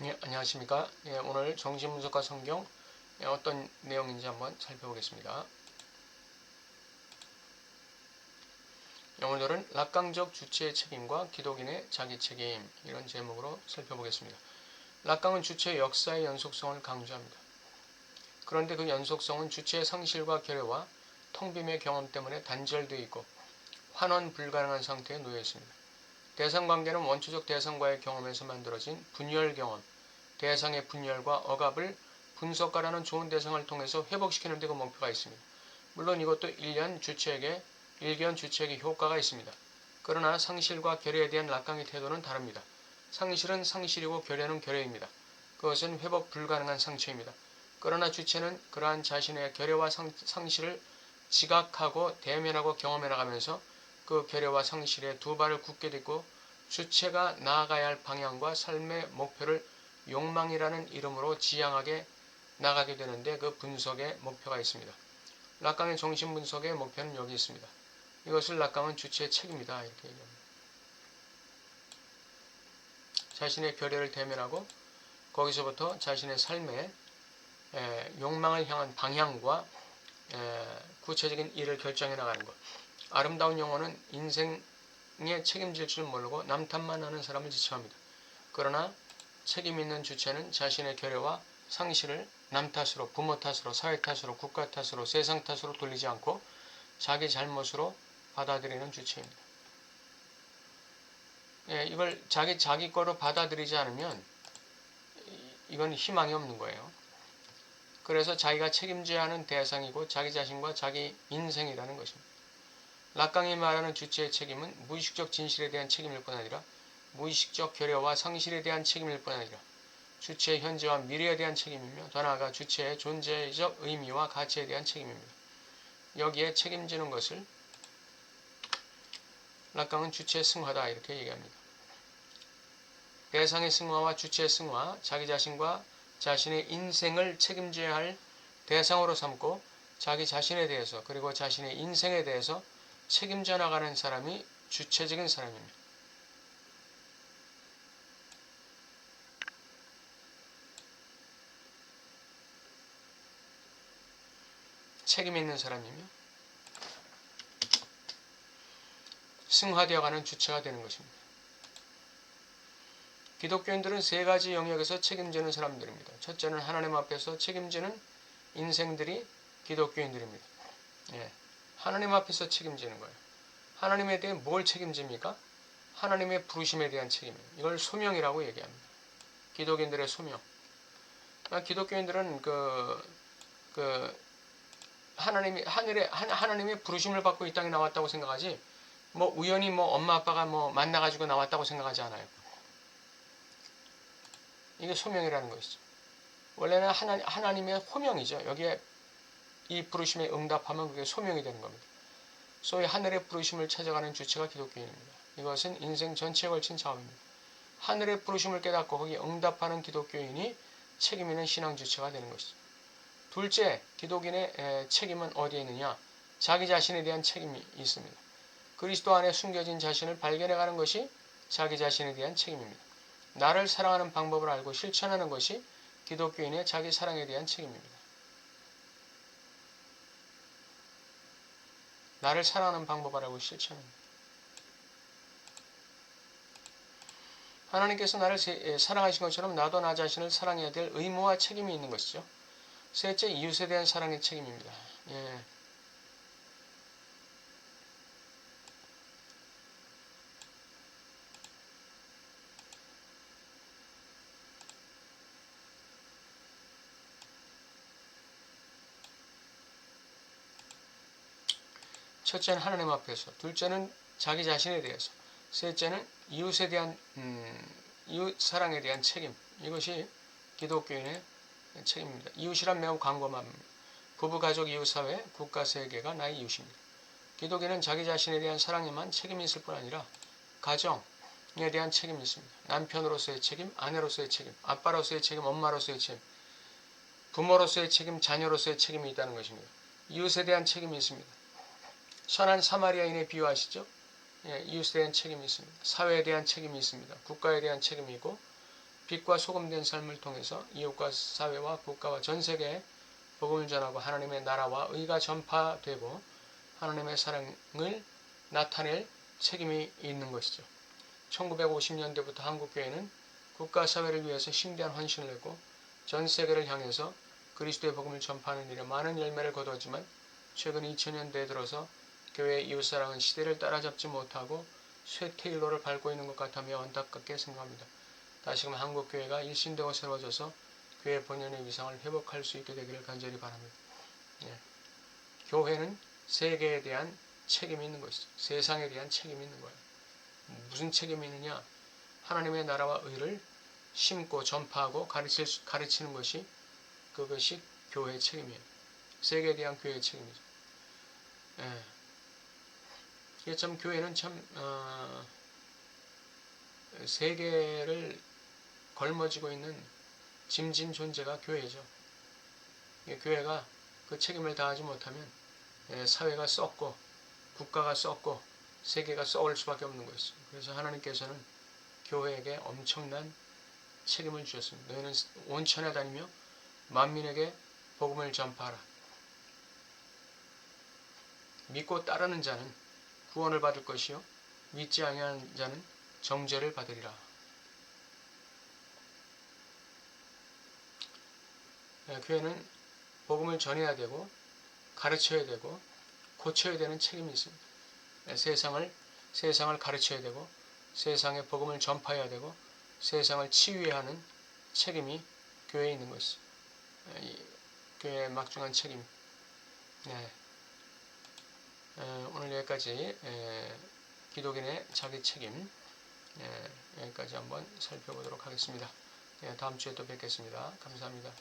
예, 안녕하십니까. 예, 오늘 정신분석과 성경 어떤 내용인지 한번 살펴보겠습니다. 오늘은 낙강적 주체의 책임과 기독인의 자기 책임 이런 제목으로 살펴보겠습니다. 낙강은 주체의 역사의 연속성을 강조합니다. 그런데 그 연속성은 주체의 상실과 결여와 텅빔의 경험 때문에 단절되어 있고 환원 불가능한 상태에 놓여 있습니다. 대상관계는 원초적 대상과의 경험에서 만들어진 분열 경험, 대상의 분열과 억압을 분석가라는 좋은 대상을 통해서 회복시키는 데 그 목표가 있습니다. 물론 이것도 일견 주체에게 효과가 있습니다. 그러나 상실과 결여에 대한 낙강의 태도는 다릅니다. 상실은 상실이고 결여는 결여입니다. 그것은 회복 불가능한 상처입니다. 그러나 주체는 그러한 자신의 결여와 상실을 지각하고 대면하고 경험해 나가면서 그 결여와 상실에 두 발을 굳게 딛고 주체가 나아가야 할 방향과 삶의 목표를 욕망이라는 이름으로 지향하게 나가게 되는데 그 분석의 목표가 있습니다. 낙강의 정신분석의 목표는 여기 있습니다. 이것을 낙강은 주체의 책임이다 이렇게 얘기합니다. 자신의 결여를 대면하고 거기서부터 자신의 삶의 욕망을 향한 방향과 구체적인 일을 결정해 나가는 것. 아름다운 영혼은 인생에 책임질 줄 모르고 남탓만 하는 사람을 지칭합니다. 그러나 책임 있는 주체는 자신의 결여와 상실을 남 탓으로, 부모 탓으로, 사회 탓으로, 국가 탓으로, 세상 탓으로 돌리지 않고 자기 잘못으로 받아들이는 주체입니다. 이걸 자기 거로 받아들이지 않으면 이건 희망이 없는 거예요. 그래서 자기가 책임져야 하는 대상이고 자기 자신과 자기 인생이라는 것입니다. 낙강이 말하는 주체의 책임은 무의식적 진실에 대한 책임일 뿐 아니라 무의식적 결여와 상실에 대한 책임일 뿐 아니라 주체의 현재와 미래에 대한 책임이며 더 나아가 주체의 존재적 의미와 가치에 대한 책임입니다. 여기에 책임지는 것을 낙강은 주체의 승화다 이렇게 얘기합니다. 대상의 승화와 주체의 승화, 자기 자신과 자신의 인생을 책임져야 할 대상으로 삼고 자기 자신에 대해서 그리고 자신의 인생에 대해서 책임져 나가는 사람이 주체적인 사람입니다. 책임 있는 사람이며 승화되어가는 주체가 되는 것입니다. 기독교인들은 세 가지 영역에서 책임지는 사람들입니다. 첫째는 하나님 앞에서 책임지는 인생들이 기독교인들입니다. 하나님 앞에서 책임지는 거예요. 하나님에 대해 뭘 책임집니까? 하나님의 부르심에 대한 책임이에요. 이걸 소명이라고 얘기합니다. 기독인들의 소명. 기독교인들은 하나님의 부르심을 받고 이 땅에 나왔다고 생각하지, 우연히 엄마 아빠가 만나가지고 나왔다고 생각하지 않아요. 이게 소명이라는 것이죠. 원래는 하나님의 호명이죠. 여기에 이 부르심에 응답하면 그게 소명이 되는 겁니다. 소위 하늘의 부르심을 찾아가는 주체가 기독교인입니다. 이것은 인생 전체에 걸친 작업입니다. 하늘의 부르심을 깨닫고 거기에 응답하는 기독교인이 책임 있는 신앙 주체가 되는 것이죠. 둘째, 기독인의 책임은 어디에 있느냐? 자기 자신에 대한 책임이 있습니다. 그리스도 안에 숨겨진 자신을 발견해가는 것이 자기 자신에 대한 책임입니다. 나를 사랑하는 방법을 알고 실천하는 것이 기독교인의 자기 사랑에 대한 책임입니다. 나를 사랑하는 방법을 알고 실천합니다. 하나님께서 나를 사랑하신 것처럼 나도 나 자신을 사랑해야 될 의무와 책임이 있는 것이죠. 셋째, 이웃에 대한 사랑의 책임입니다. 첫째는 하나님 앞에서, 둘째는 자기 자신에 대해서, 셋째는 이웃에 대한 이웃 사랑에 대한 책임. 이것이 기독교인의 책임입니다. 이웃이란 매우 광범합니다. 부부, 가족, 이웃, 사회, 국가, 세계가 나의 이웃입니다. 기독인은 자기 자신에 대한 사랑에만 책임이 있을 뿐 아니라 가정에 대한 책임이 있습니다. 남편으로서의 책임, 아내로서의 책임, 아빠로서의 책임, 엄마로서의 책임, 부모로서의 책임, 자녀로서의 책임이 있다는 것입니다. 이웃에 대한 책임이 있습니다. 선한 사마리아인의 비유 아시죠? 이웃에 대한 책임이 있습니다. 사회에 대한 책임이 있습니다. 국가에 대한 책임이 있고 빛과 소금된 삶을 통해서 이웃과 사회와 국가와 전 세계에 복음을 전하고 하나님의 나라와 의가 전파되고 하나님의 사랑을 나타낼 책임이 있는 것이죠. 1950년대부터 한국교회는 국가 사회를 위해서 심대한 헌신을 했고 전 세계를 향해서 그리스도의 복음을 전파하는 일에 많은 열매를 거두었지만 최근 2000년대에 들어서 교회의 이웃사랑은 시대를 따라잡지 못하고 쇠퇴일로를 밟고 있는 것 같으며 안타깝게 생각합니다. 다시금 한국교회가 일신되고 세워져서 교회 본연의 위상을 회복할 수 있게 되기를 간절히 바랍니다. 예. 교회는 세계에 대한 책임이 있는 것이죠. 세상에 대한 책임이 있는 거예요. 무슨 책임이 있느냐? 하나님의 나라와 의를 심고 전파하고 가르치는 것이 그것이 교회의 책임이에요. 세계에 대한 교회의 책임이죠. 예. 이게 참 교회는 참 세계를 걸머지고 있는 짐진 존재가 교회죠. 교회가 그 책임을 다하지 못하면 사회가 썩고 국가가 썩고 세계가 썩을 수밖에 없는 것이죠. 그래서 하나님께서는 교회에게 엄청난 책임을 주셨습니다. 너희는 온천에 다니며 만민에게 복음을 전파하라. 믿고 따르는 자는 구원을 받을 것이요 믿지 아니하는 자는 정죄를 받으리라. 교회는 복음을 전해야 되고 가르쳐야 되고 고쳐야 되는 책임이 있습니다. 세상을 가르쳐야 되고 세상에 복음을 전파해야 되고 세상을 치유해야 하는 책임이 교회에 있는 것이죠. 교회의 막중한 책임. 오늘 여기까지 기독인의 자기 책임 여기까지 한번 살펴보도록 하겠습니다. 다음 주에 또 뵙겠습니다. 감사합니다.